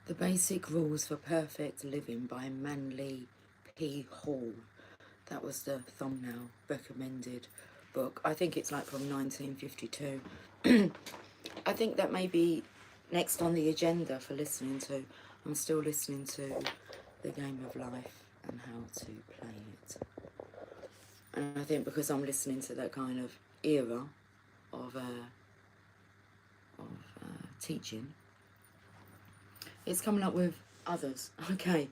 The Basic Rules for Perfect Living by Manly P. Hall. That was the thumbnail recommended book. I think it's like from 1952. I think that may be next on the agenda for listening to. I'm still listening to The Game of Life and how to play it. And I think because I'm listening to that kind of era of teaching, it's coming up with others. Okay,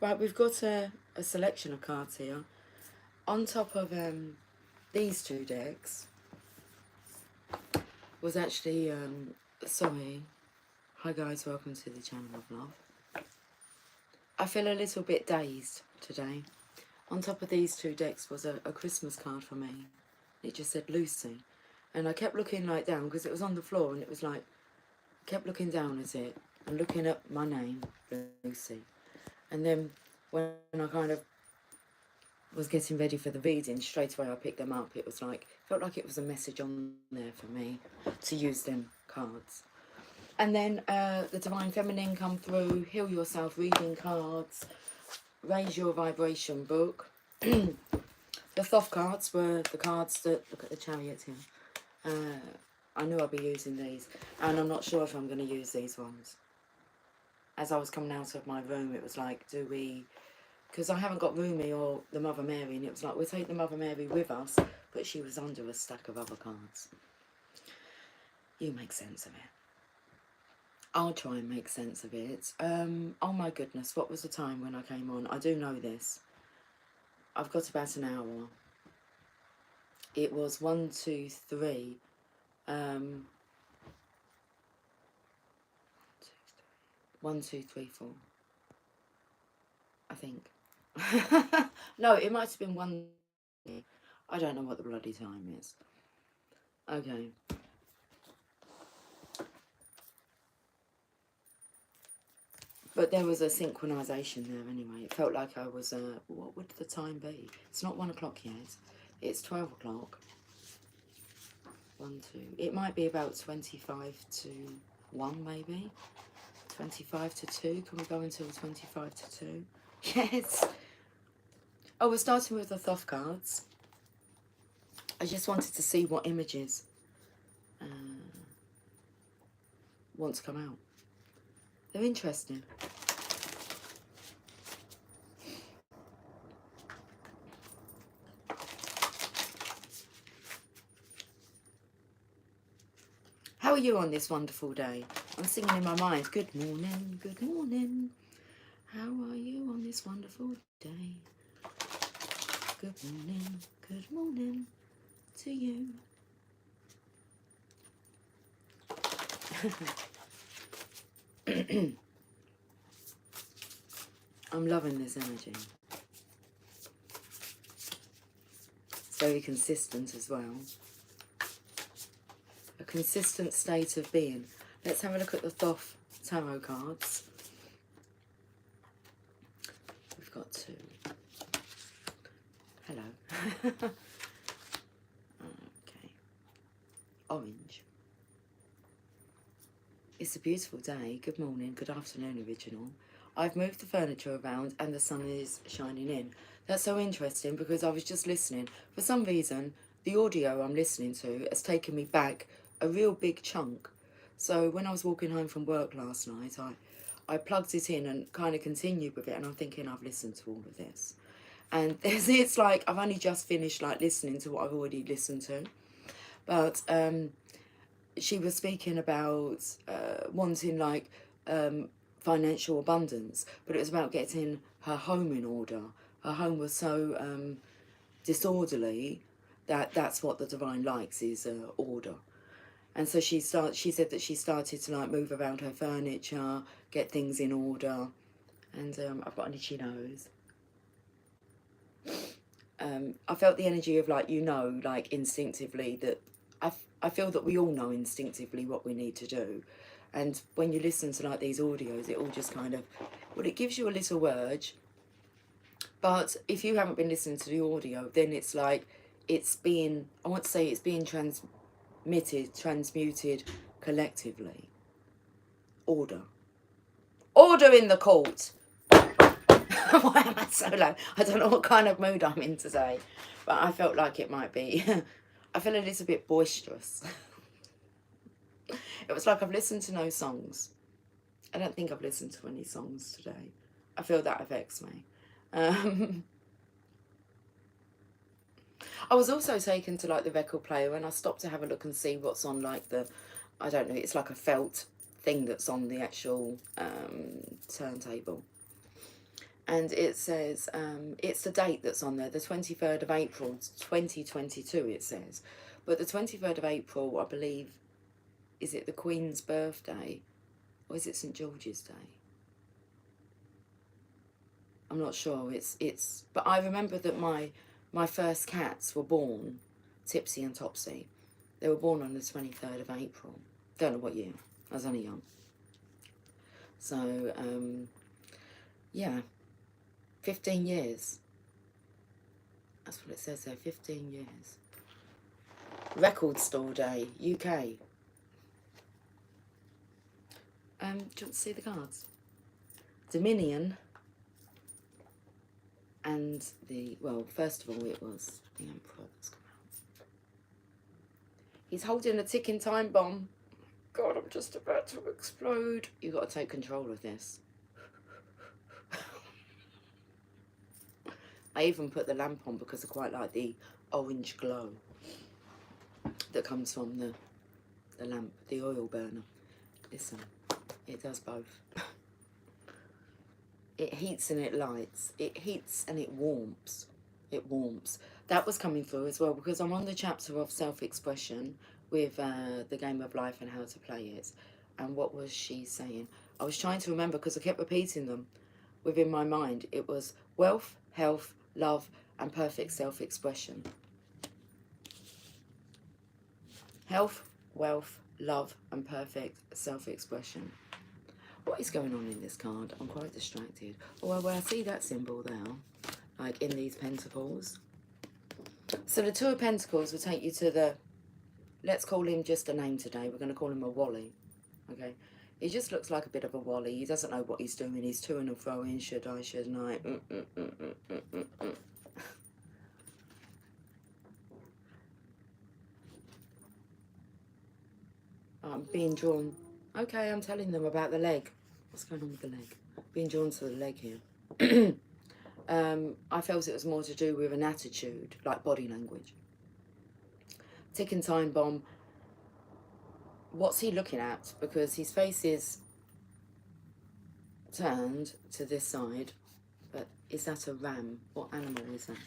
right, we've got a selection of cards here. On top of these two decks was actually, sorry, hi guys, welcome to the channel of love. I feel a little bit dazed today. On top of these two decks was a Christmas card for me. It just said Lucy. And I kept looking like down because it was on the floor, and it was like, kept looking down at it and looking up my name, Lucy. And then when I kind of was getting ready for the reading, straight away I picked them up. It was like, felt like it was a message on there for me to use them cards. And then the Divine Feminine come through, Heal Yourself reading cards, Raise Your Vibration book. The Thoth cards were the cards that, look at the Chariot here. I knew I'd be using these, and I'm not sure if I'm going to use these ones. As I was coming out of my room, it was like, do we, because I haven't got Rumi or the Mother Mary, and it was like, we'll take the Mother Mary with us, but she was under a stack of other cards. You make sense of it. I'll try and make sense of it. Oh my goodness, what was the time when I came on? I do know this. I've got about an hour. It was 1, 2, 3. 1, 2, 3, 4. I think. No, it might have been 1. I don't know what the bloody time is. Okay. But there was a synchronization there anyway. It felt like I was, what would the time be? It's not 1 o'clock yet. It's 12 o'clock. 1, 2. It might be about 25 to 1 maybe. 25 to 2. Can we go until 25 to 2? Yes. Oh, we're starting with the Thoth cards. I just wanted to see what images want to come out. They're interesting. How are you on this wonderful day? I'm singing in my mind. Good morning, good morning. How are you on this wonderful day? Good morning to you. I'm loving this energy. It's very consistent as well. A consistent state of being. Let's have a look at the Thoth tarot cards. We've got 2. Hello. Okay. Orange. It's a beautiful day. Good morning, good afternoon, original. I've moved the furniture around and the sun is shining in. That's so interesting because I was just listening. For some reason, the audio I'm listening to has taken me back a real big chunk. So when I was walking home from work last night, I plugged it in and kind of continued with it, and I'm thinking I've listened to all of this. And it's like I've only just finished like listening to what I've already listened to. But she was speaking about wanting like financial abundance, but it was about getting her home in order. Her home was so disorderly that's what the divine likes, is order. And so she said that she started to like move around her furniture, get things in order. And I've got an itchy nose. I felt the energy of like, like instinctively that I feel that we all know instinctively what we need to do. And when you listen to like these audios, it all just kind of, well, it gives you a little urge. But if you haven't been listening to the audio, then it's like it's being, I want to say it's being transmuted collectively. Order. Order in the court. Why am I so low? I don't know what kind of mood I'm in today, but I felt like it might be. I feel a little bit boisterous. It was like I've listened to no songs. I don't think I've listened to any songs today. I feel that affects me. I was also taken to like the record player, and I stopped to have a look and see what's on like the, I don't know, it's like a felt thing that's on the actual turntable. And it says, it's the date that's on there, the 23rd of April, 2022 it says. But the 23rd of April, I believe, is it the Queen's birthday? Or is it St. George's Day? I'm not sure. But I remember that my first cats were born, Tipsy and Topsy. They were born on the 23rd of April. Don't know what year. I was only young. So, yeah. 15 years. That's what it says there, 15 years. Record Store Day, UK. Do you want to see the cards? Dominion. And well, first of all, it was the Emperor that's come out. He's holding a ticking time bomb. God, I'm just about to explode. You've got to take control of this. I even put the lamp on because I quite like the orange glow that comes from the lamp, the oil burner. Listen, it does both. It heats and it lights. It heats and it warms. It warms. That was coming through as well because I'm on the chapter of self-expression with the game of life and how to play it. And what was she saying? I was trying to remember because I kept repeating them within my mind. It was wealth, health, love, and perfect self-expression. Health, wealth, love, and perfect self-expression. What is going on in this card? I'm quite distracted. Oh, well, I see that symbol there, like in these pentacles. So the Two of Pentacles will take you to the, let's call him just a name today. We're going to call him a Wally, okay? He just looks like a bit of a Wally. He doesn't know what he's doing. He's to-ing and fro-ing. Should I, shouldn't I? I'm being drawn. Okay, I'm telling them about the leg. What's going on with the leg? Being drawn to the leg here. I felt it was more to do with an attitude, like body language. Ticking time bomb. What's he looking at? Because his face is turned to this side. But is that a ram? What animal is that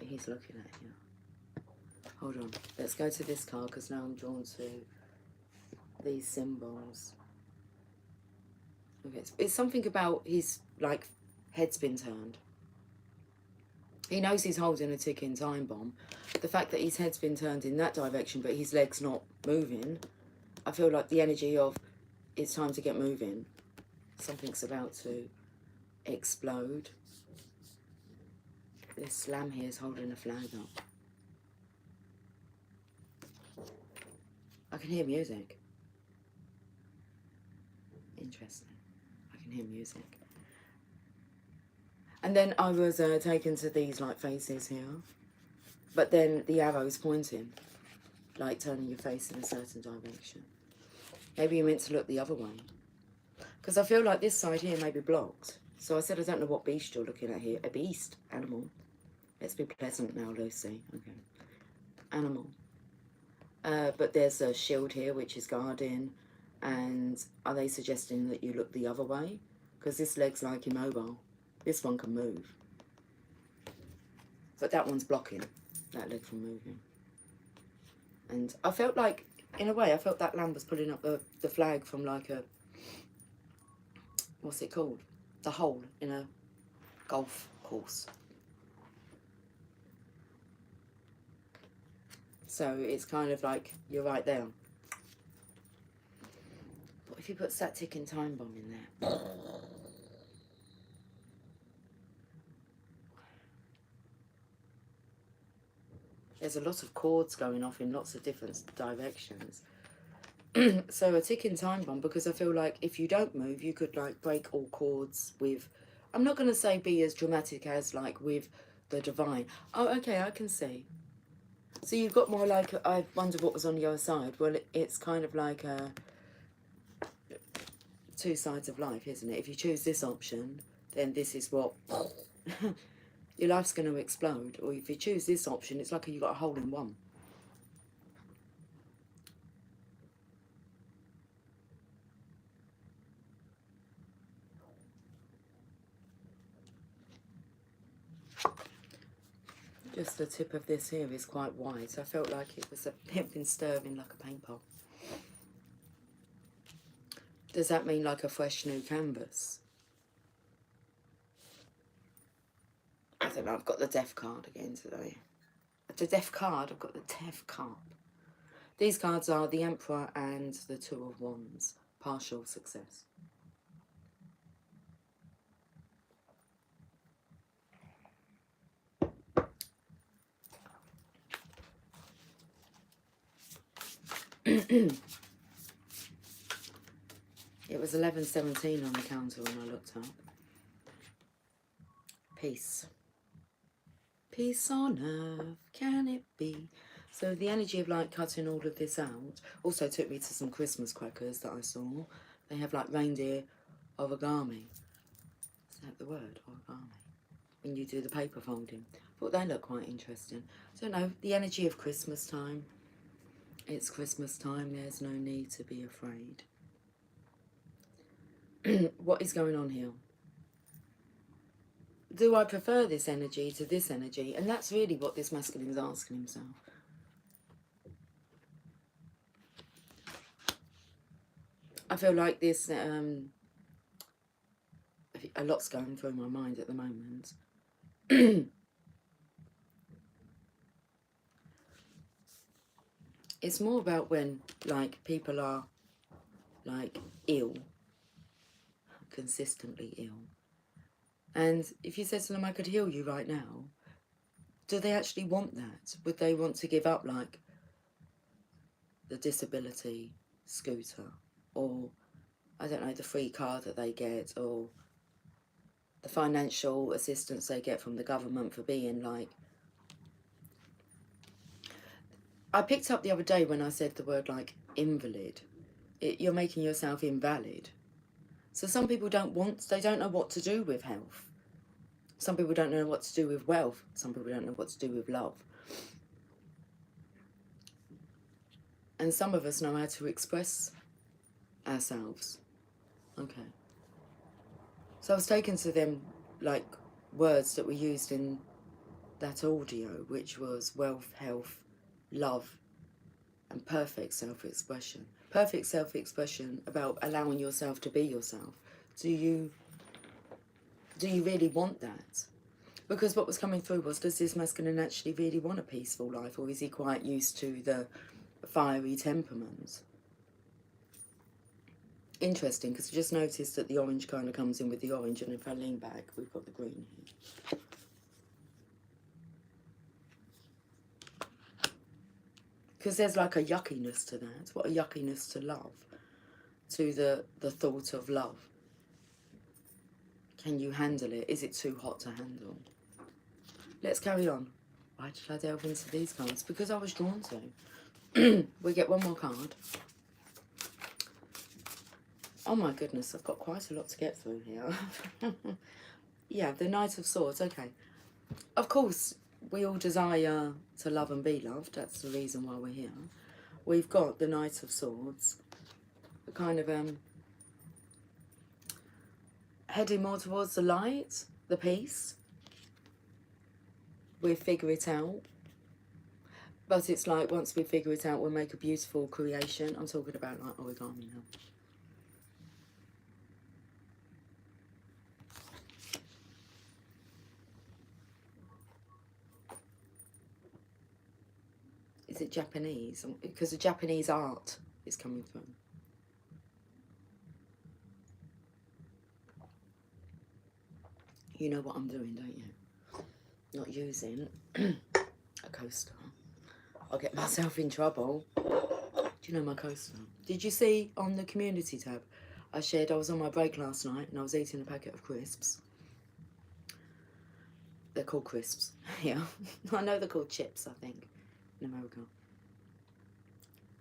he's looking at here? Hold on. Let's go to this card because now I'm drawn to these symbols. Okay, it's something about his, like, head's been turned. He knows he's holding a ticking time bomb. The fact that his head's been turned in that direction but his leg's not moving, I feel like the energy of it's time to get moving. Something's about to explode. This lamb here is holding a flag up. I can hear music. Interesting. I can hear music. And then I was taken to these like faces here. But then the arrow's pointing. Like turning your face in a certain direction. Maybe you're meant to look the other way. Because I feel like this side here may be blocked. So I said I don't know what beast you're looking at here. A beast. Animal. Let's be pleasant now, Lucy. Okay. Animal. But there's a shield here which is guarding. And are they suggesting that you look the other way? Because this leg's like immobile. This one can move. But that one's blocking that leg from moving. And I felt like, in a way, I felt that lamb was pulling up the flag from like a, what's it called? The hole in a golf course. So it's kind of like, you're right there. But if he puts that ticking time bomb in there... There's a lot of cords going off in lots of different directions. So a ticking time bomb, because I feel like if you don't move, you could like break all cords with, I'm not going to say be as dramatic as like with the divine. Oh, okay, I can see. So you've got more like, I wondered what was on the other side. Well, it's kind of like two sides of life, isn't it? If you choose this option, then this is what your life's going to explode. Or if you choose this option, it's like you got a hole in one. Just the tip of this here is quite wide, so I felt like it was been stirring like a paint pot. Does that mean like a fresh new canvas? I don't know, I've got the death card again today. The death card, I've got the death card. These cards are the Emperor and the Two of Wands, partial success. It was 11:17 on the counter when I looked up. Peace. Peace on earth, can it be? So the energy of like cutting all of this out also took me to some Christmas crackers that I saw. They have like reindeer origami. Is that the word? Origami. When you do the paper folding. I thought they look quite interesting. So no, the energy of Christmas time. It's Christmas time, there's no need to be afraid. What is going on here? Do I prefer this energy to this energy? And that's really what this masculine is asking himself. I feel like this, a lot's going through my mind at the moment. It's more about when, like, people are, like, ill, consistently ill. And if you said to them, I could heal you right now, do they actually want that? Would they want to give up, like, the disability scooter? Or, I don't know, the free car that they get, or the financial assistance they get from the government for being, like... I picked up the other day when I said the word, like, invalid. You're making yourself invalid. So some people they don't know what to do with health. Some people don't know what to do with wealth. Some people don't know what to do with love. And some of us know how to express ourselves. Okay. So I was taken to them, like, words that were used in that audio, which was wealth, health, love, and perfect self-expression. Perfect self-expression about allowing yourself to be yourself. Do you really want that? Because what was coming through was, does this masculine actually really want a peaceful life, or is he quite used to the fiery temperament? Interesting, because I just noticed that the orange kind of comes in with the orange, and if I lean back, we've got the green here. Because there's like a yuckiness to that. What a yuckiness to love. To the thought of love. Can you handle it? Is it too hot to handle? Let's carry on. Why did I delve into these cards? Because I was drawn to. We get one more card. Oh my goodness, I've got quite a lot to get through here. Yeah, the Knight of Swords, okay. Of course, we all desire to love and be loved. That's the reason why we're here. We've got the Knight of Swords. Kind of heading more towards the light, the peace. We'll figure it out. But it's like, once we figure it out, we'll make a beautiful creation. I'm talking about like origami now. Is it Japanese? Because the Japanese art is coming through. You know what I'm doing, don't you? Not using a coaster. I'll get myself in trouble. Do you know my coaster? Did you see on the community tab I shared I was on my break last night and I was eating a packet of crisps. They're called crisps. Yeah. I know they're called chips, I think, in America.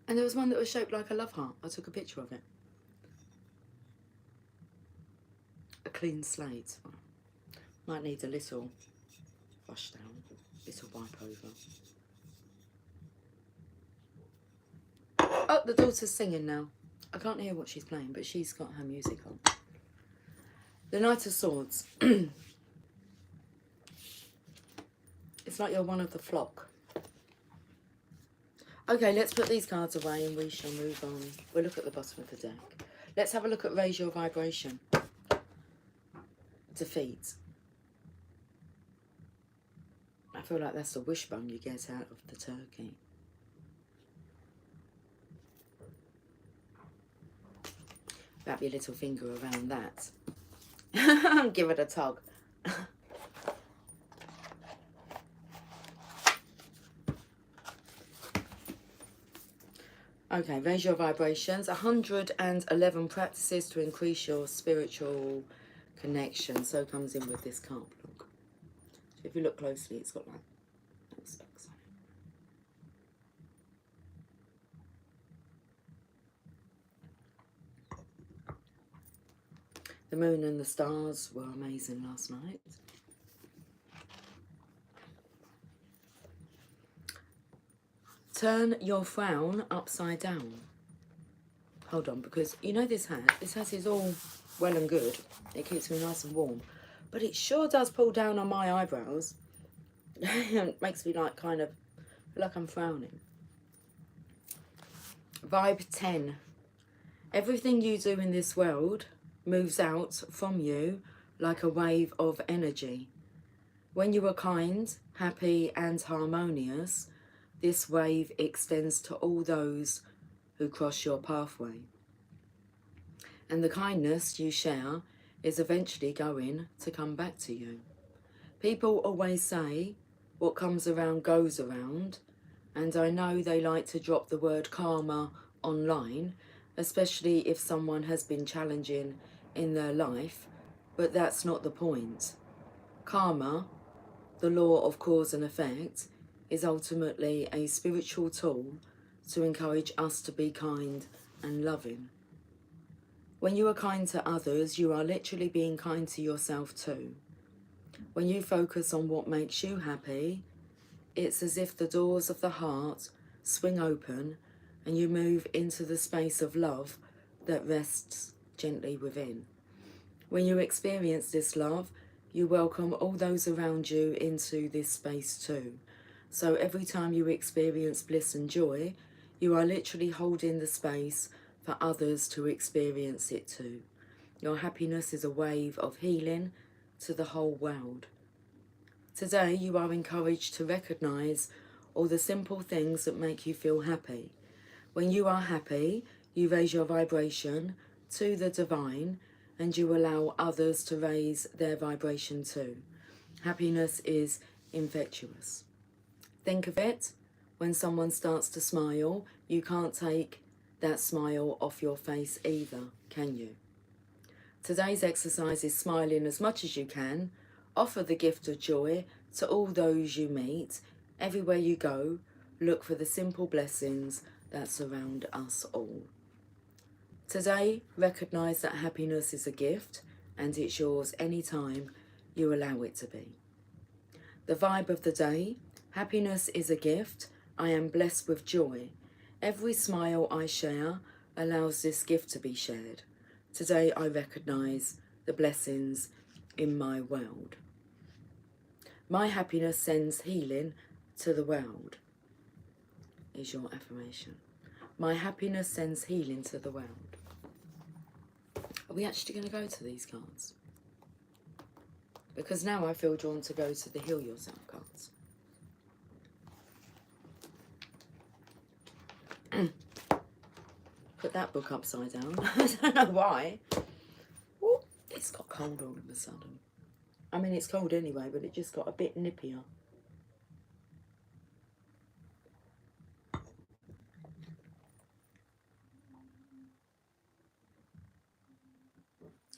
And there was one that was shaped like a love heart. I took a picture of it. A clean slate. Might need a little wash down, little wipe over. Oh, the daughter's singing now. I can't hear what she's playing, but she's got her music on. The Knight of Swords. It's like you're one of the flock. Okay, let's put these cards away and we shall move on. We'll look at the bottom of the deck. Let's have a look at Raise Your Vibration. Defeat. I feel like that's the wishbone you get out of the turkey. Wrap your little finger around that. Give it a tug. Okay, raise your vibrations. 111 practices to increase your spiritual connection. So comes in with this card. Look. So if you look closely, it's got like little specks on it. The moon and the stars were amazing last night. Turn your frown upside down. Hold on, because you know this hat is all well and good. It keeps me nice and warm. But it sure does pull down on my eyebrows. It makes me like kind of feel like I'm frowning. Vibe 10. Everything you do in this world moves out from you like a wave of energy. When you are kind, happy and harmonious, this wave extends to all those who cross your pathway. And the kindness you share is eventually going to come back to you. People always say, what comes around goes around, and I know they like to drop the word karma online, especially if someone has been challenging in their life, but that's not the point. Karma, the law of cause and effect, is ultimately a spiritual tool to encourage us to be kind and loving. When you are kind to others, you are literally being kind to yourself too. When you focus on what makes you happy, it's as if the doors of the heart swing open and you move into the space of love that rests gently within. When you experience this love, you welcome all those around you into this space too. So every time you experience bliss and joy, you are literally holding the space for others to experience it too. Your happiness is a wave of healing to the whole world. Today, you are encouraged to recognize all the simple things that make you feel happy. When you are happy, you raise your vibration to the divine and you allow others to raise their vibration too. Happiness is infectious. Think of it, when someone starts to smile, you can't take that smile off your face either, can you? Today's exercise is smiling as much as you can. Offer the gift of joy to all those you meet. Everywhere you go, look for the simple blessings that surround us all. Today, recognise that happiness is a gift and it's yours anytime you allow it to be. The vibe of the day: happiness is a gift. I am blessed with joy. Every smile I share allows this gift to be shared. Today I recognise the blessings in my world. My happiness sends healing to the world, is your affirmation. My happiness sends healing to the world. Are we actually going to go to these cards? Because now I feel drawn to go to the Heal Yourself cards. Put that book upside down. I don't know why. Ooh, it's got cold all of a sudden. I mean, it's cold anyway, but it just got a bit nippier.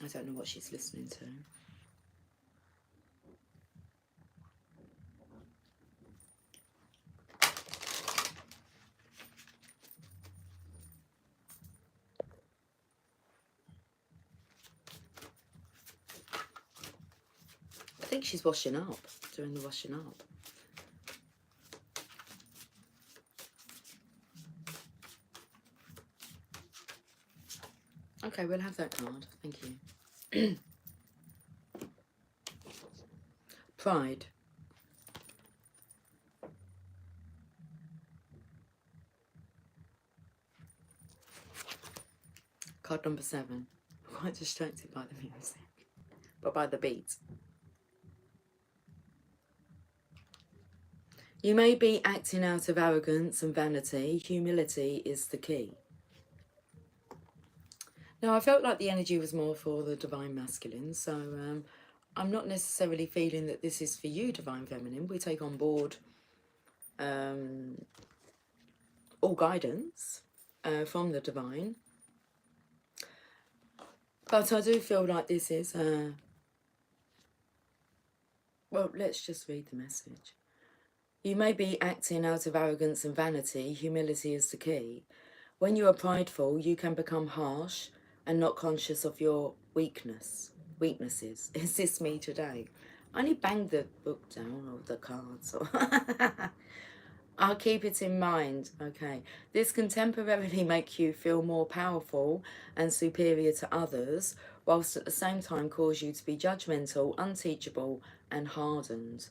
I don't know what she's listening to. I think she's washing up, doing the washing up. Okay, we'll have that card. Thank you. Pride. Card number 7. I'm quite distracted by the music, but by the beat. You may be acting out of arrogance and vanity. Humility is the key. Now, I felt like the energy was more for the Divine Masculine, so I'm not necessarily feeling that this is for you, Divine Feminine. We take on board all guidance from the Divine. But I do feel like this is... well, let's just read the message. You may be acting out of arrogance and vanity. Humility is the key. When you are prideful, you can become harsh and not conscious of your weaknesses. Is this me today? I only banged the book down, or the cards. Or I'll keep it in mind. Okay. This can temporarily make you feel more powerful and superior to others, whilst at the same time cause you to be judgmental, unteachable, and hardened.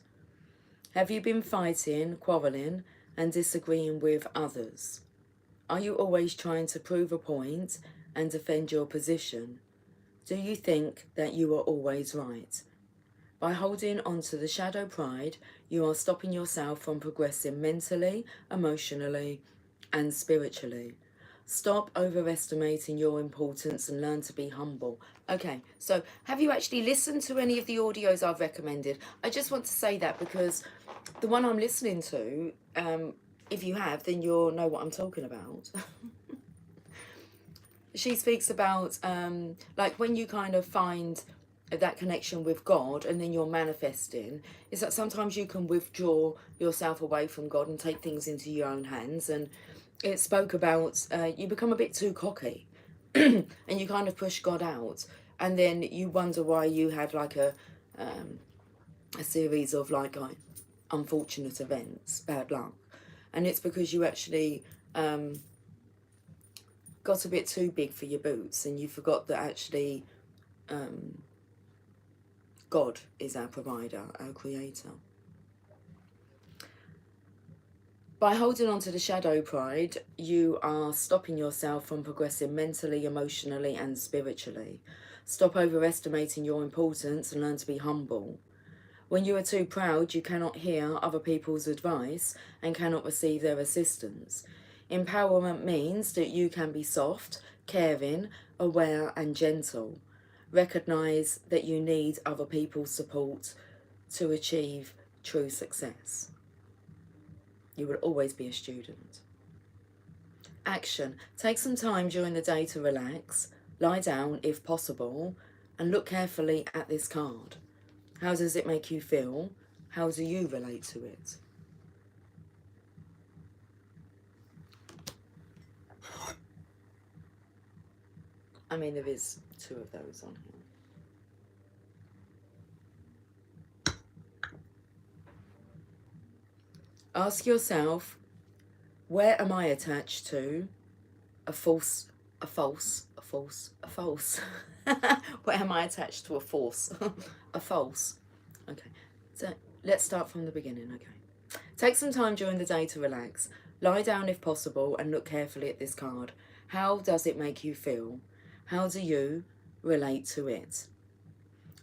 Have you been fighting, quarrelling, and disagreeing with others? Are you always trying to prove a point and defend your position? Do you think that you are always right? By holding on to the shadow pride, you are stopping yourself from progressing mentally, emotionally, and spiritually. Stop overestimating your importance and learn to be humble. Okay, so have you actually listened to any of the audios I've recommended? I just want to say that because the one I'm listening to, if you have, then you'll know what I'm talking about. She speaks about like when you kind of find that connection with God and then you're manifesting, is that sometimes you can withdraw yourself away from God and take things into your own hands. And it spoke about you become a bit too cocky and you kind of push God out, and then you wonder why you had like a series of like unfortunate events, bad luck. And it's because you actually got a bit too big for your boots and you forgot that actually God is our provider, our creator. By holding on to the shadow pride, you are stopping yourself from progressing mentally, emotionally, and spiritually. Stop overestimating your importance and learn to be humble. When you are too proud, you cannot hear other people's advice and cannot receive their assistance. Empowerment means that you can be soft, caring, aware, and gentle. Recognize that you need other people's support to achieve true success. You will always be a student. Action. Take some time during the day to relax, lie down if possible, and look carefully at this card. How does it make you feel? How do you relate to it? I mean, there is 2 of those on here. Ask yourself, where am I attached to? A false. Where am I attached to a false? A false. Okay, so let's start from the beginning, okay. Take some time during the day to relax. Lie down if possible and look carefully at this card. How does it make you feel? How do you relate to it?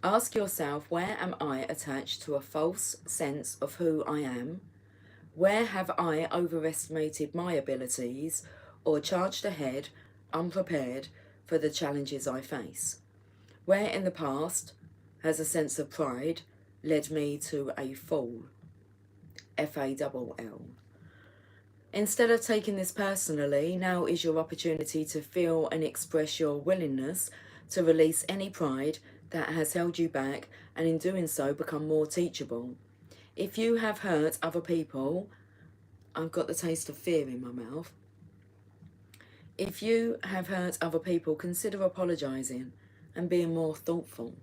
Ask yourself, where am I attached to a false sense of who I am? Where have I overestimated my abilities or charged ahead, unprepared for the challenges I face? Where in the past has a sense of pride led me to a fall? F-A-L-L. Instead of taking this personally, now is your opportunity to feel and express your willingness to release any pride that has held you back, and in doing so become more teachable. If you have hurt other people, I've got the taste of fear in my mouth. If you have hurt other people, consider apologising and being more thoughtful.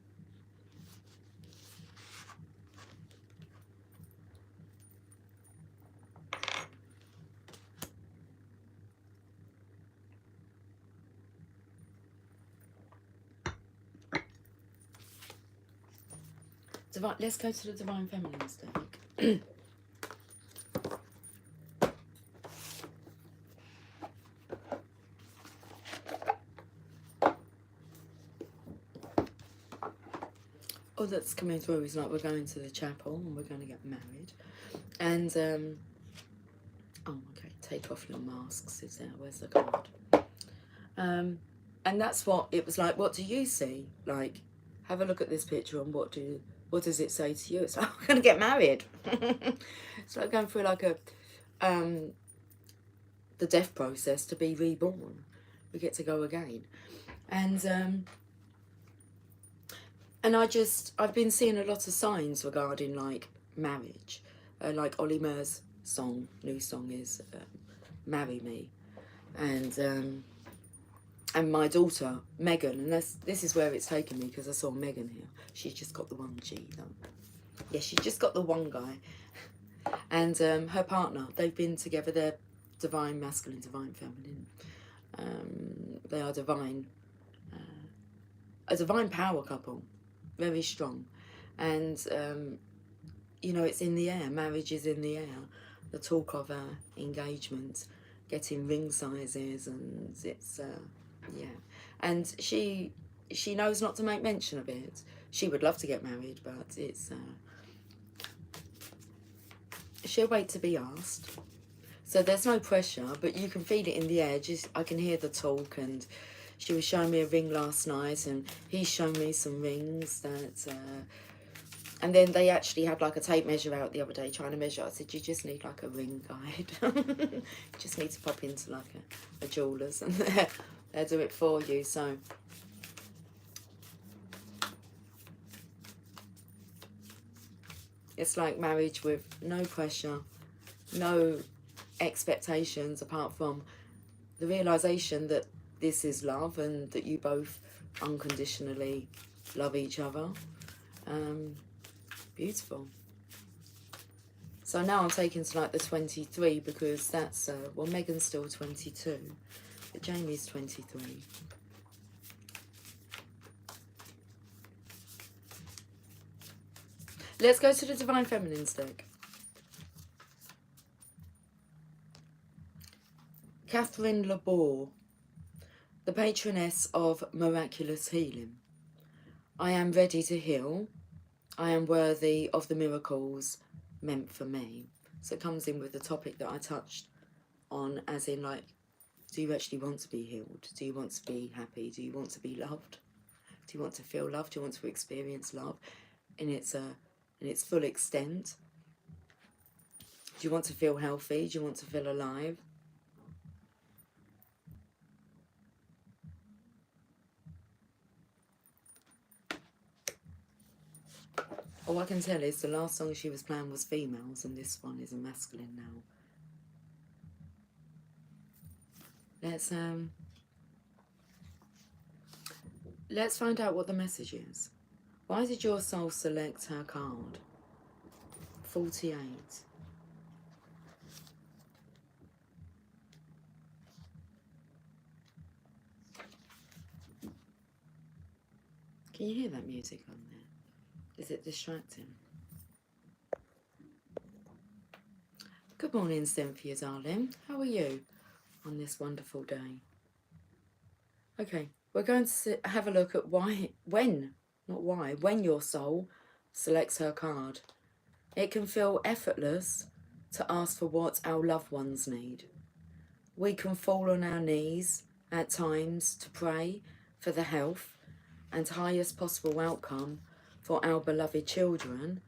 Let's go to the Divine Feminine's deck. Oh, that's coming through. It's like we're going to the chapel and we're going to get married. And, oh, okay, take off your masks, is there? Where's the card? And that's what it was like. What do you see? Like, have a look at this picture and what does it say to you? It's like, we're going to get married. It's like going through like the death process to be reborn. We get to go again. And I've been seeing a lot of signs regarding like marriage. Like Ollie Murs' new song is Marry Me. And my daughter, Megan, and this is where it's taken me because I saw Megan here. She's just got the one G though. Yeah, she's just got the one guy. And her partner, they've been together, they're divine masculine, divine feminine. They are a divine power couple, very strong. And, you know, it's in the air, marriage is in the air. The talk of engagement, getting ring sizes, and it's, yeah. And she knows not to make mention of it. She would love to get married, but it's, she'll wait to be asked. So there's no pressure, but you can feel it in the air. I can hear the talk, and she was showing me a ring last night, and he's shown me some rings that, and then they actually had like a tape measure out the other day trying to measure. I said, you just need like a ring guide. You just need to pop into like a jeweller's and they'll do it for you. So it's like marriage with no pressure, no expectations apart from the realisation that this is love and that you both unconditionally love each other. Beautiful. So now I'm taking to like the 23 because that's, well, Megan's still 22, but Jamie's 23. Let's go to the Divine Feminine's deck. Catherine Labor, the patroness of miraculous healing. I am ready to heal. I am worthy of the miracles meant for me. So it comes in with the topic that I touched on, as in like, do you actually want to be healed? Do you want to be happy? Do you want to be loved? Do you want to feel loved? Do you want to experience love in its full extent? Do you want to feel healthy? Do you want to feel alive? All I can tell is the last song she was playing was females, and this one is a masculine now. Let's find out what the message is. Why did your soul select her card? 48. Can you hear that music on there? Is it distracting? Good morning, Cynthia, darling. How are you on this wonderful day? Okay, we're going to have a look at when your soul selects her card. It can feel effortless to ask for what our loved ones need. We can fall on our knees at times to pray for the health and highest possible outcome for our beloved children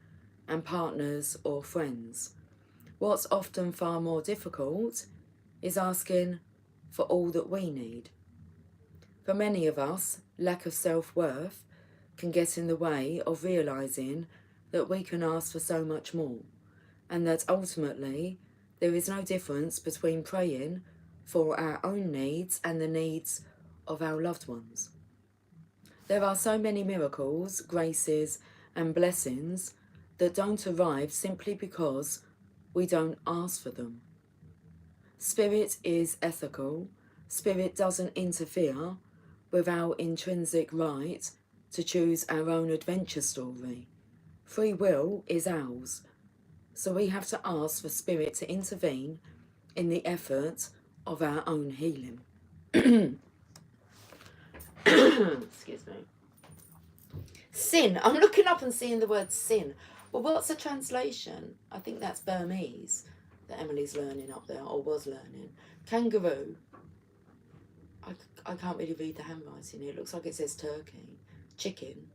and partners or friends. What's often far more difficult is asking for all that we need. For many of us, lack of self-worth can get in the way of realising that we can ask for so much more, and that ultimately there is no difference between praying for our own needs and the needs of our loved ones. There are so many miracles, graces and blessings that don't arrive simply because we don't ask for them. Spirit is ethical. Spirit doesn't interfere with our intrinsic right to choose our own adventure story. Free will is ours, so we have to ask for Spirit to intervene in the effort of our own healing. Excuse me. Sin. I'm looking up and seeing the word sin. Well, what's the translation? I think that's Burmese that Emily's learning up there, or was learning. Kangaroo. I can't really read the handwriting here. It looks like it says turkey. Chicken.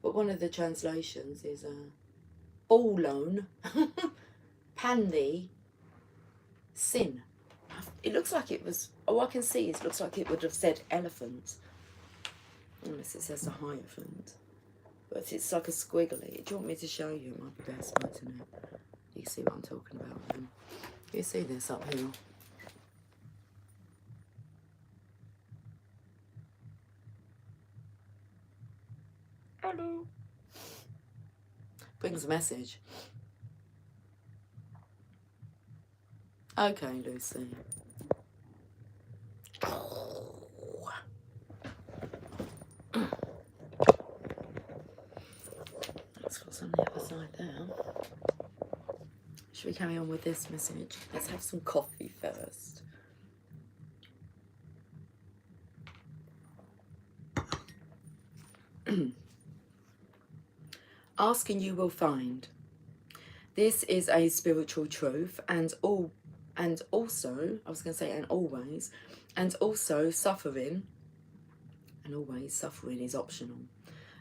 But one of the translations is ball loan. Pandy. Sin. It looks like it was... Oh, I can see it looks like it would have said elephant. Unless it says a hierophant. But it's like a squiggly. Do you want me to show you? It might be best, mightn't it? You see what I'm talking about then. You see this up here? Hello. Brings a message. Okay, Lucy. That's what's on the other side there. Should we carry on with this message? Let's have some coffee first. Ask and you will find. This is a spiritual truth, and also, I was going to say and always, and also suffering, and always suffering is optional.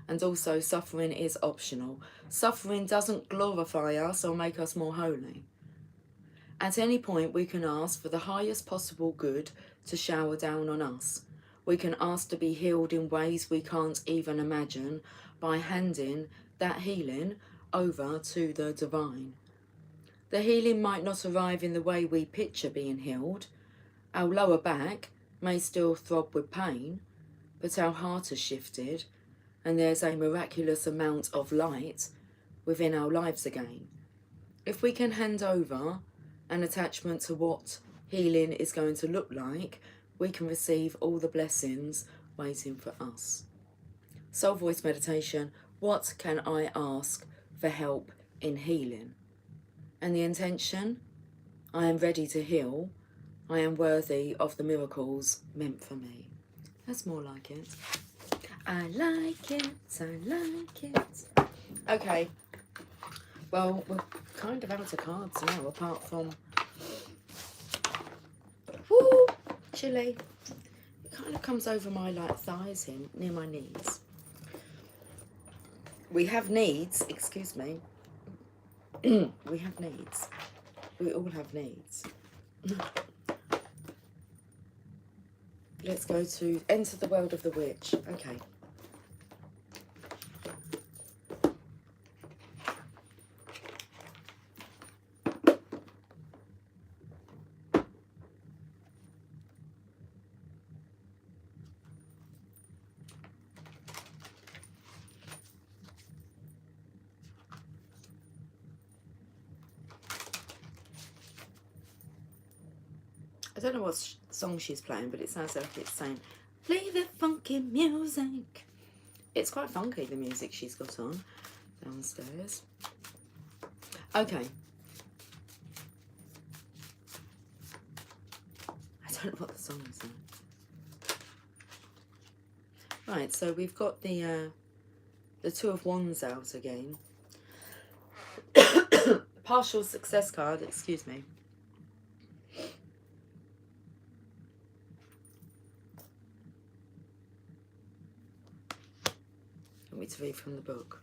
And also suffering is optional. Suffering doesn't glorify us or make us more holy. At any point we can ask for the highest possible good to shower down on us. We can ask to be healed in ways we can't even imagine by handing that healing over to the divine. The healing might not arrive in the way we picture being healed. Our lower back may still throb with pain, but our heart has shifted, and there's a miraculous amount of light within our lives again. If we can hand over an attachment to what healing is going to look like, we can receive all the blessings waiting for us. Soul Voice Meditation, what can I ask for help in healing? And the intention, I am ready to heal. I am worthy of the miracles meant for me. That's more like it. I like it, I like it. Okay, well, we're kind of out of cards now, apart from... Woo! Chilly. It kind of comes over my thighs here, near my knees. We have needs, excuse me. We have needs. We all have needs. Let's go to enter the world of the witch. Okay. I don't know what song she's playing, but it sounds like it's saying, play the funky music. It's quite funky, the music she's got on downstairs. Okay. I don't know what the song is now. Right, so we've got the Two of Wands out again. Partial success card, excuse me. Want me to read from the book?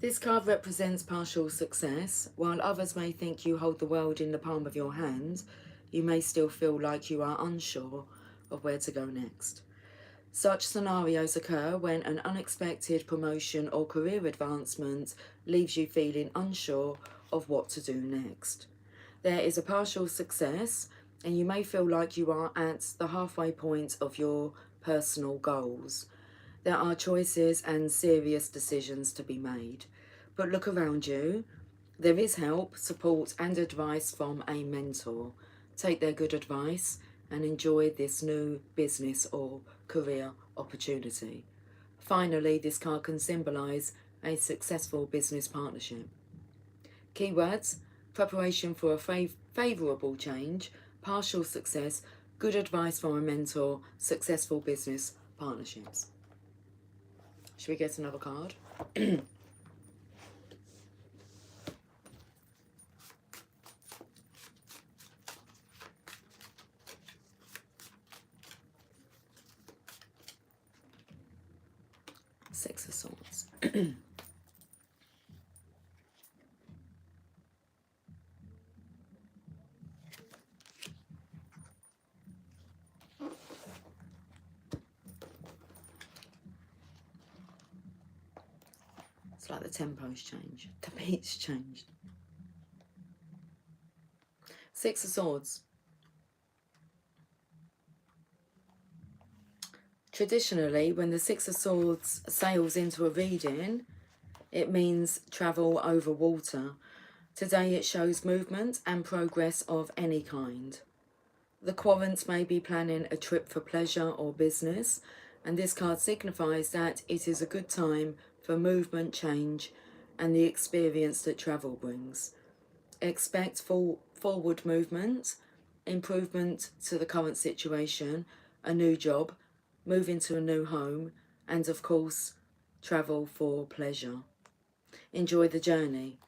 This card represents partial success. While others may think you hold the world in the palm of your hand, you may still feel like you are unsure of where to go next. Such scenarios occur when an unexpected promotion or career advancement leaves you feeling unsure of what to do next. There is a partial success, and you may feel like you are at the halfway point of your personal goals. There are choices and serious decisions to be made. But look around you. There is help, support, and advice from a mentor. Take their good advice and enjoy this new business or career opportunity. Finally, this card can symbolise a successful business partnership. Keywords: preparation for a favourable change, partial success, good advice from a mentor, successful business partnerships. Should we get another card? Six of Swords. It's like the tempo's changed. The beat's changed. Six of Swords. Traditionally, when the Six of Swords sails into a reading, it means travel over water. Today it shows movement and progress of any kind. The querent may be planning a trip for pleasure or business, and this card signifies that it is a good time for movement, change, and the experience that travel brings. Expect forward movement, improvement to the current situation, a new job, move into a new home, and of course, travel for pleasure. Enjoy the journey.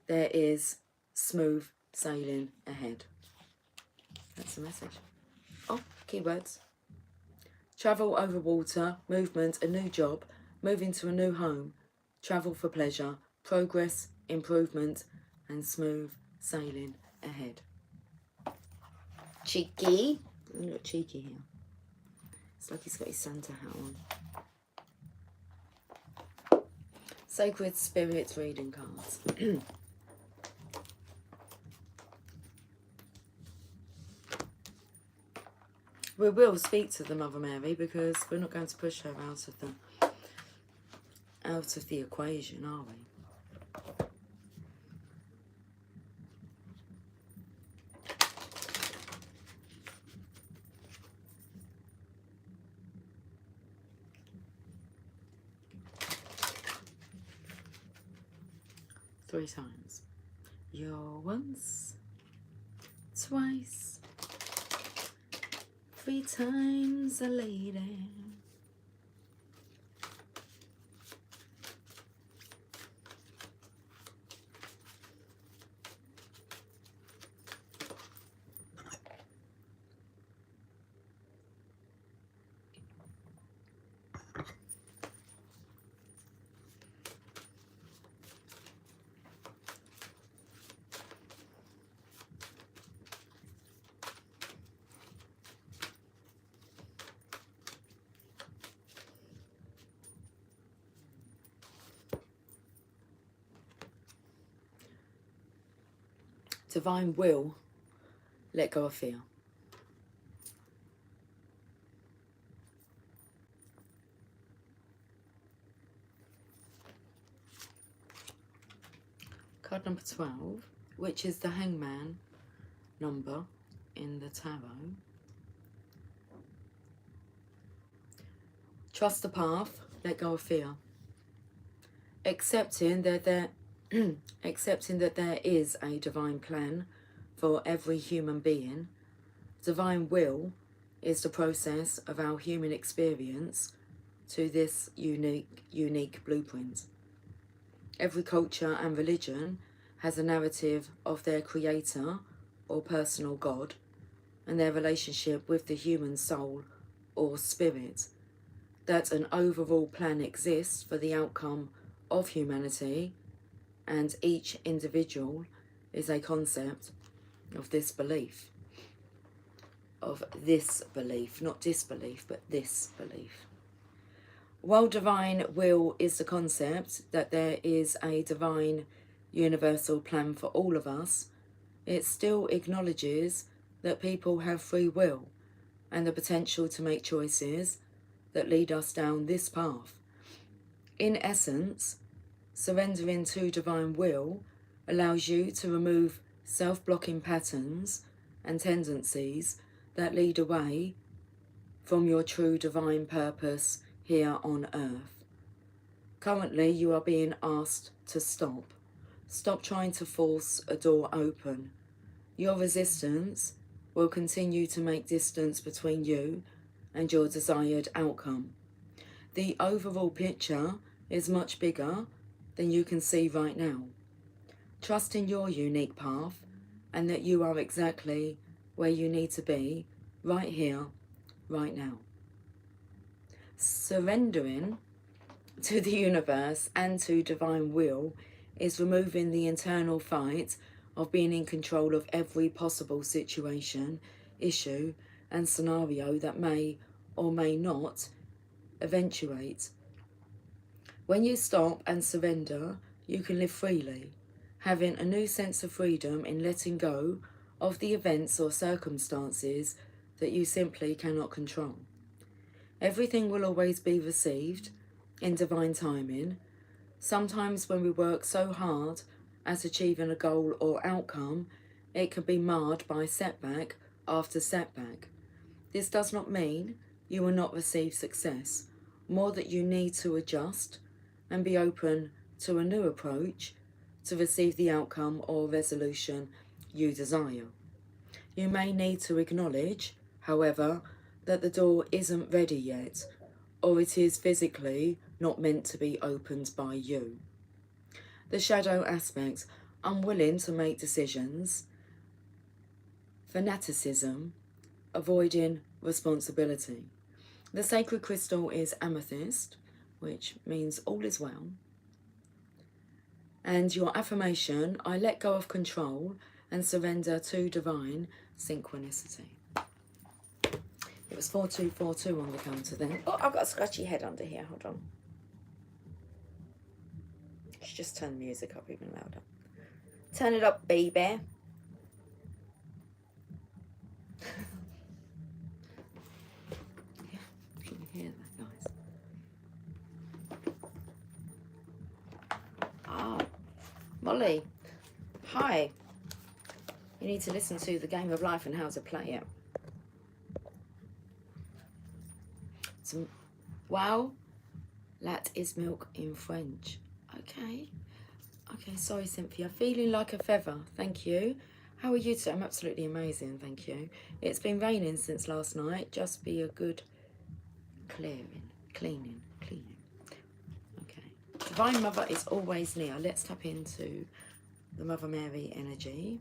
There is smooth sailing ahead. That's the message. Oh, keywords. Travel over water, movement, a new job, move into a new home, travel for pleasure, progress, improvement, and smooth sailing ahead. Cheeky. A little cheeky here. It's like he's got his Santa hat on. Sacred Spirits reading cards. We will speak to the Mother Mary because we're not going to push her out of the equation, are we? Three times. You're once, twice, three times a lady. Divine will, let go of fear. Card number 12, which is the Hangman number in the tarot. Trust the path, let go of fear. Accepting that there is a divine plan for every human being. Divine will is the process of our human experience to this unique blueprint. Every culture and religion has a narrative of their creator or personal God and their relationship with the human soul or spirit, that an overall plan exists for the outcome of humanity, and each individual is a concept of this belief. Of this belief, not disbelief, but this belief. While divine will is the concept that there is a divine universal plan for all of us, it still acknowledges that people have free will and the potential to make choices that lead us down this path. In essence, surrendering to divine will allows you to remove self-blocking patterns and tendencies that lead away from your true divine purpose here on earth. Currently, you are being asked to stop. Stop trying to force a door open. Your resistance will continue to make distance between you and your desired outcome. The overall picture is much bigger than you can see right now. Trust in your unique path and that you are exactly where you need to be right here, right now. Surrendering to the universe and to divine will is removing the internal fight of being in control of every possible situation, issue, and scenario that may or may not eventuate. When you stop and surrender, you can live freely, having a new sense of freedom in letting go of the events or circumstances that you simply cannot control. Everything will always be received in divine timing. Sometimes when we work so hard at achieving a goal or outcome, it can be marred by setback after setback. This does not mean you will not receive success, more that you need to adjust and be open to a new approach to receive the outcome or resolution you desire. You may need to acknowledge, however, that the door isn't ready yet, or it is physically not meant to be opened by you. The shadow aspect, unwilling to make decisions, fanaticism, avoiding responsibility. The sacred crystal is amethyst, which means all is well. And your affirmation, I let go of control and surrender to divine synchronicity. It was 4242 on the counter then. Oh, I've got a scratchy head under here. Hold on. Let's just turn the music up even louder. Turn it up, baby. Yeah, can you hear that, guys? Ah, Molly. Hi. You need to listen to the game of life and how to play it. Wow, that is milk in French. Okay. Okay, sorry, Cynthia. Feeling like a feather. Thank you. How are you today? I'm absolutely amazing, thank you. It's been raining since last night. Just be a good cleaning. Okay. Divine Mother is always near. Let's tap into the Mother Mary energy.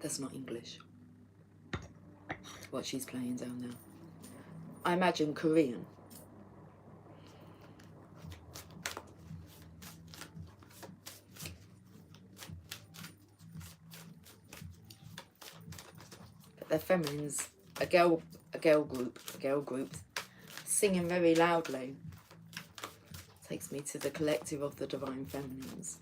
That's not English. What she's playing down there. I imagine Korean. But they're feminines. A girl group singing very loudly. Takes me to the collective of the divine feminines.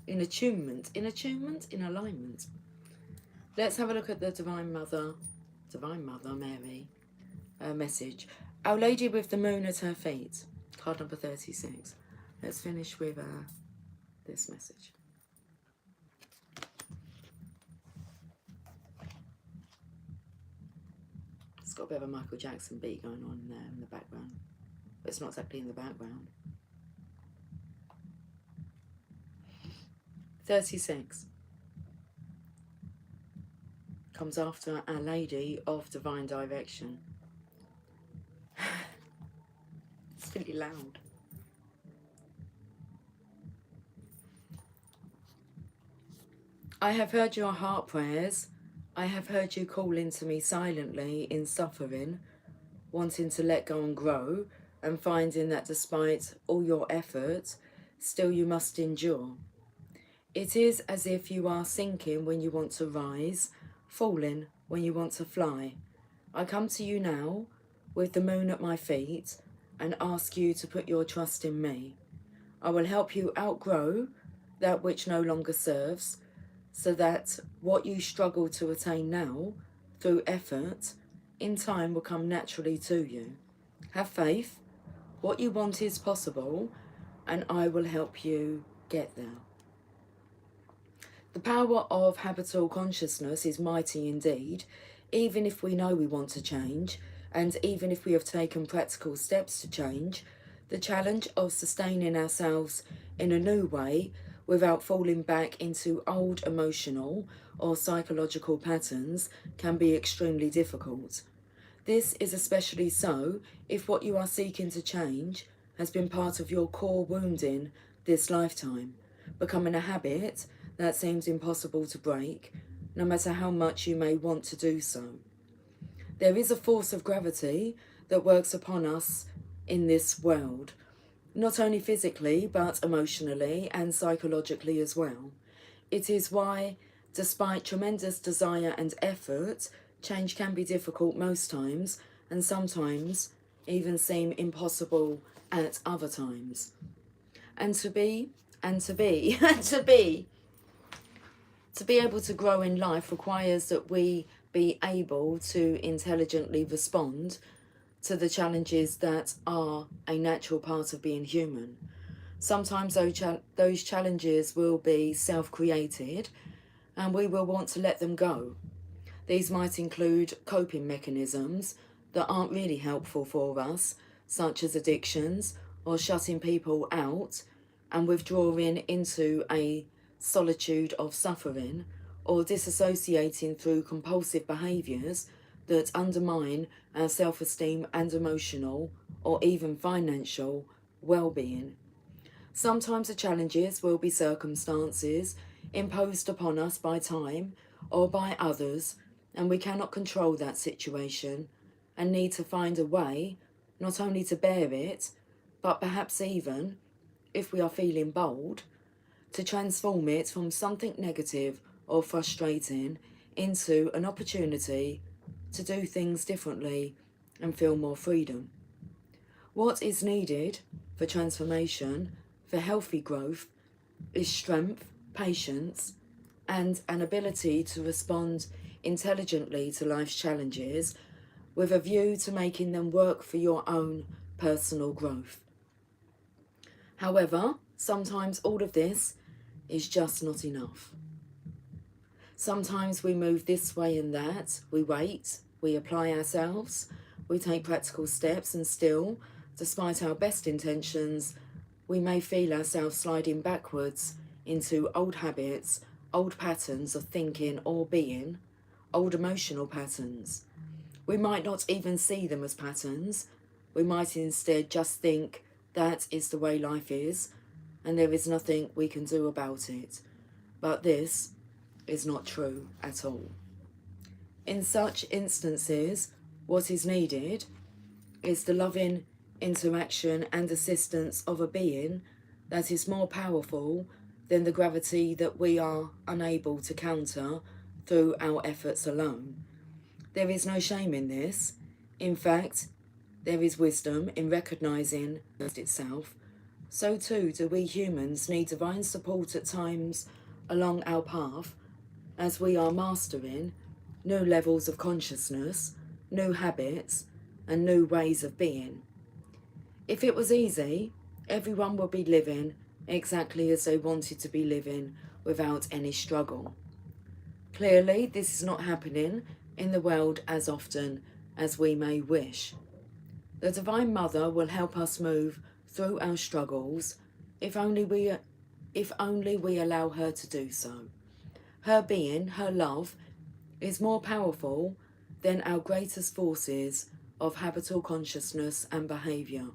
In attunement, in alignment. Let's have a look at the Divine Mother Mary message. Our Lady with the Moon at her feet, card number 36. Let's finish with this message. It's got a bit of a Michael Jackson beat going on there in the background, but it's not exactly in the background. 36 comes after Our Lady of Divine Direction. It's really loud. I have heard your heart prayers. I have heard you calling to me silently in suffering, wanting to let go and grow, and finding that despite all your efforts, still you must endure. It is as if you are sinking when you want to rise, falling when you want to fly. I come to you now, with the moon at my feet, and ask you to put your trust in me. I will help you outgrow that which no longer serves, so that what you struggle to attain now, through effort, in time will come naturally to you. Have faith, what you want is possible, and I will help you get there. The power of habitual consciousness is mighty indeed, even if we know we want to change, and even if we have taken practical steps to change. The challenge of sustaining ourselves in a new way without falling back into old emotional or psychological patterns can be extremely difficult. This is especially so if what you are seeking to change has been part of your core wounding this lifetime, becoming a habit that seems impossible to break, no matter how much you may want to do so. There is a force of gravity that works upon us in this world, not only physically, but emotionally and psychologically as well. It is why, despite tremendous desire and effort, change can be difficult most times, and sometimes even seem impossible at other times. And to be able to grow in life requires that we be able to intelligently respond to the challenges that are a natural part of being human. Sometimes those challenges will be self-created, and we will want to let them go. These might include coping mechanisms that aren't really helpful for us, such as addictions or shutting people out and withdrawing into a solitude of suffering, or disassociating through compulsive behaviours that undermine our self-esteem and emotional or even financial well-being. Sometimes the challenges will be circumstances imposed upon us by time or by others, and we cannot control that situation and need to find a way not only to bear it, but perhaps even, if we are feeling bold, to transform it from something negative or frustrating into an opportunity to do things differently and feel more freedom. What is needed for transformation, for healthy growth, is strength, patience, and an ability to respond intelligently to life's challenges with a view to making them work for your own personal growth. However, sometimes all of this is just not enough. Sometimes we move this way and that, we wait, we apply ourselves, we take practical steps, and still, despite our best intentions, we may feel ourselves sliding backwards into old habits, old patterns of thinking or being, old emotional patterns. We might not even see them as patterns. We might instead just think that is the way life is, and there is nothing we can do about it. But this is not true at all. In such instances, what is needed is the loving interaction and assistance of a being that is more powerful than the gravity that we are unable to counter through our efforts alone. There is no shame in this. In fact, there is wisdom in recognizing itself. So too do we humans need divine support at times along our path as we are mastering new levels of consciousness, new habits, and new ways of being. If it was easy, everyone would be living exactly as they wanted to be living without any struggle. Clearly, this is not happening in the world as often as we may wish. The Divine Mother will help us move through our struggles if only we allow her to do so. Her being, her love, is more powerful than our greatest forces of habitual consciousness and behaviour.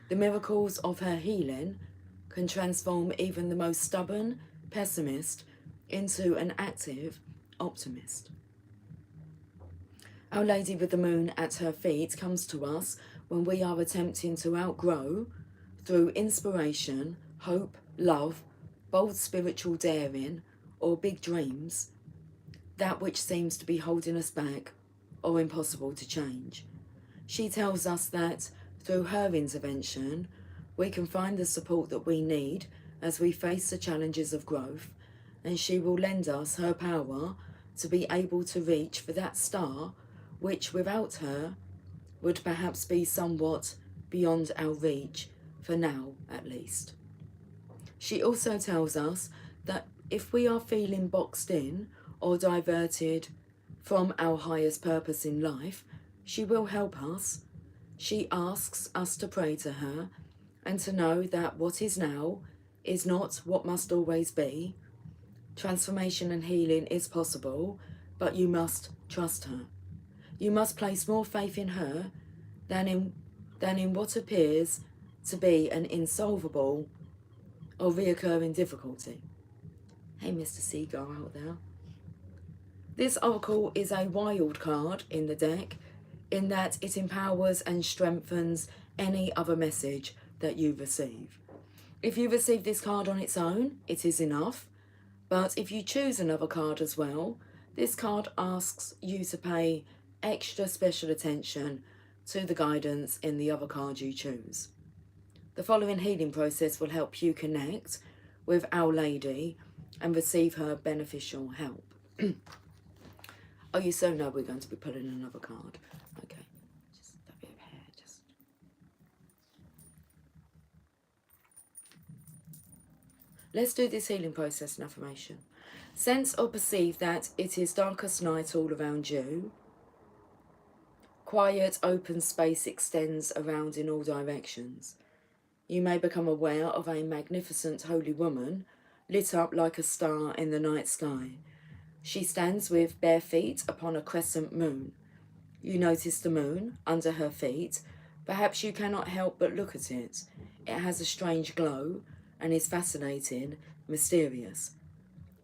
The miracles of her healing can transform even the most stubborn pessimist into an active optimist. Our Lady with the Moon at her feet comes to us when we are attempting to outgrow, through inspiration, hope, love, bold spiritual daring, or big dreams, that which seems to be holding us back or impossible to change. She tells us that through her intervention, we can find the support that we need as we face the challenges of growth, and she will lend us her power to be able to reach for that star which without her would perhaps be somewhat beyond our reach, for now at least. She also tells us that if we are feeling boxed in or diverted from our highest purpose in life, she will help us. She asks us to pray to her and to know that what is now is not what must always be. Transformation and healing is possible, but you must trust her. You must place more faith in her than in what appears to be an insolvable or reoccurring difficulty. Hey, Mr. Seagull out there. This oracle is a wild card in the deck in that it empowers and strengthens any other message that you receive. If you receive this card on its own, it is enough. But if you choose another card as well, this card asks you to pay extra special attention to the guidance in the other card you choose. The following healing process will help you connect with Our Lady and receive her beneficial help. Oh, you so know we're going to be pulling another card. Okay, just a bit of hair, just. Let's do this healing process and affirmation. Sense or perceive that it is darkest night all around you. Quiet, open space extends around in all directions. You may become aware of a magnificent holy woman lit up like a star in the night sky. She stands with bare feet upon a crescent moon. You notice the moon under her feet. Perhaps you cannot help but look at it. It has a strange glow and is fascinating, mysterious.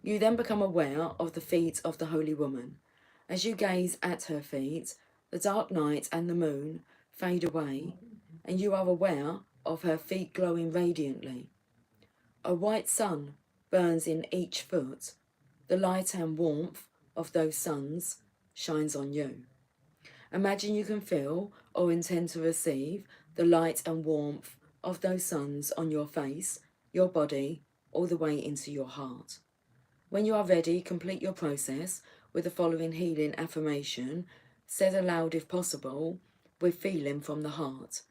You then become aware of the feet of the holy woman. As you gaze at her feet, the dark night and the moon fade away, and you are aware of her feet glowing radiantly. A white sun burns in each foot. The light and warmth of those suns shines on you. Imagine you can feel or intend to receive the light and warmth of those suns on your face, your body, all the way into your heart. When you are ready, complete your process with the following healing affirmation, said aloud if possible, with feeling from the heart.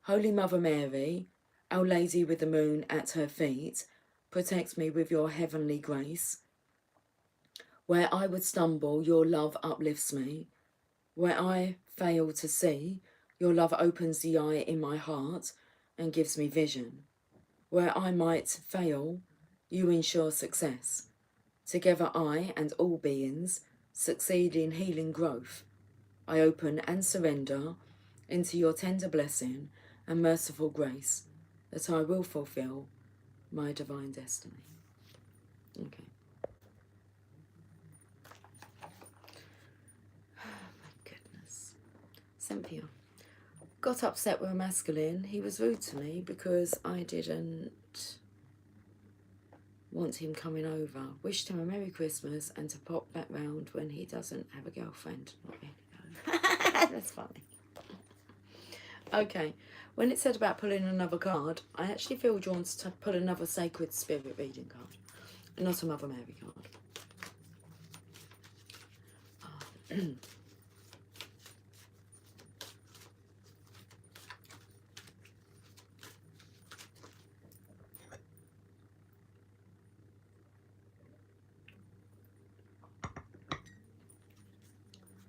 Holy Mother Mary, Our Lady with the Moon at her feet, protect me with your heavenly grace. Where I would stumble, your love uplifts me. Where I fail to see, your love opens the eye in my heart and gives me vision. Where I might fail, you ensure success. Together I and all beings succeed in healing growth. I open and surrender into your tender blessing and merciful grace that I will fulfill my divine destiny. Okay. Oh my goodness. Cynthia got upset with a masculine. He was rude to me because I didn't want him coming over. Wished him a Merry Christmas and to pop back round when he doesn't have a girlfriend. Not really, no. That's funny. Okay, when it said about pulling another card, I actually feel drawn to pull another Sacred Spirit reading card, not a Mother Mary card.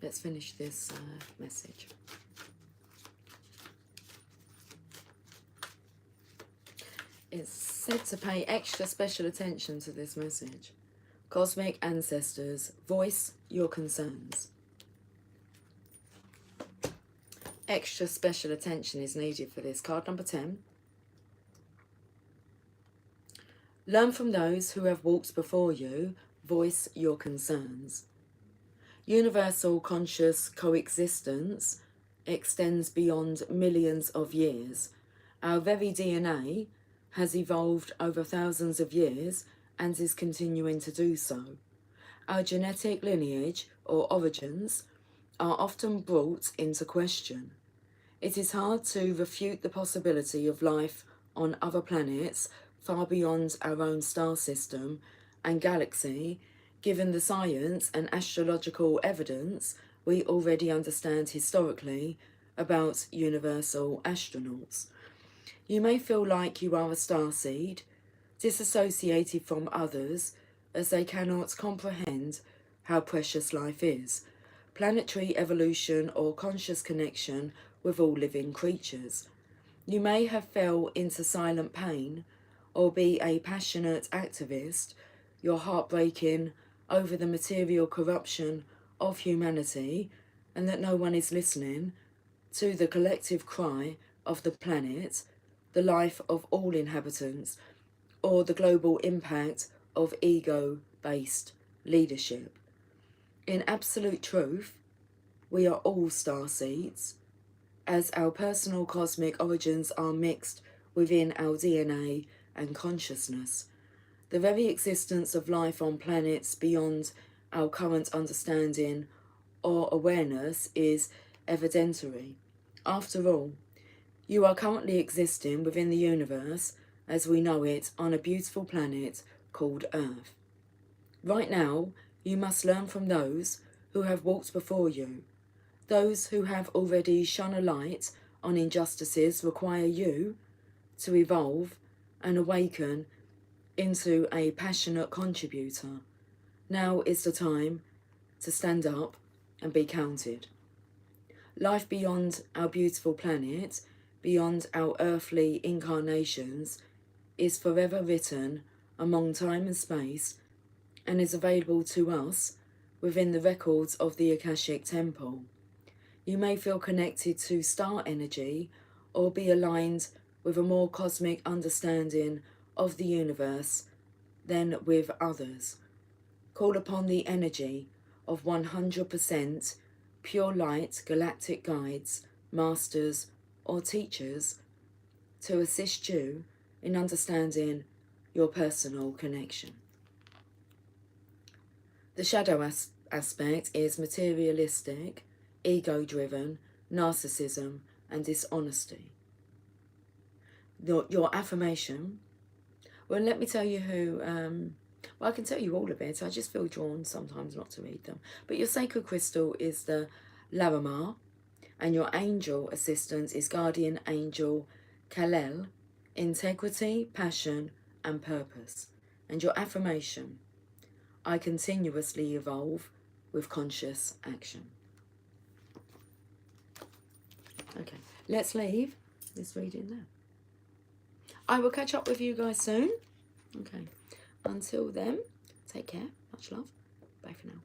Let's finish this message. It's said to pay extra special attention to this message. Cosmic ancestors, voice your concerns. Extra special attention is needed for this. Card number 10. Learn from those who have walked before you. Voice your concerns. Universal conscious coexistence extends beyond millions of years. Our very DNA has evolved over thousands of years and is continuing to do so. Our genetic lineage or origins are often brought into question. It is hard to refute the possibility of life on other planets far beyond our own star system and galaxy, given the science and astrological evidence we already understand historically about universal astronauts. You may feel like you are a starseed, disassociated from others, as they cannot comprehend how precious life is, planetary evolution or conscious connection with all living creatures. You may have fell into silent pain or be a passionate activist, your heart breaking over the material corruption of humanity and that no one is listening to the collective cry of the planet, the life of all inhabitants, or the global impact of ego-based leadership. In absolute truth, we are all starseeds, as our personal cosmic origins are mixed within our DNA and consciousness. The very existence of life on planets beyond our current understanding or awareness is evidentiary. After all, you are currently existing within the universe as we know it on a beautiful planet called Earth. Right now, you must learn from those who have walked before you. Those who have already shone a light on injustices require you to evolve and awaken into a passionate contributor. Now is the time to stand up and be counted. Life beyond our beautiful planet, beyond our earthly incarnations, is forever written among time and space and is available to us within the records of the Akashic Temple. You may feel connected to star energy or be aligned with a more cosmic understanding of the universe than with others. Call upon the energy of 100% pure light galactic guides, masters, or teachers to assist you in understanding your personal connection. The shadow aspect is materialistic, ego-driven, narcissism, and dishonesty. Your affirmation, well, let me tell you who, well, I can tell you all of it. I just feel drawn sometimes not to read them. But your sacred crystal is the Larimar, and your angel assistant is Guardian Angel Kal-El, integrity, passion, and purpose. And your affirmation, I continuously evolve with conscious action. Okay, let's leave this reading there. I will catch up with you guys soon. Okay, until then, take care. Much love. Bye for now.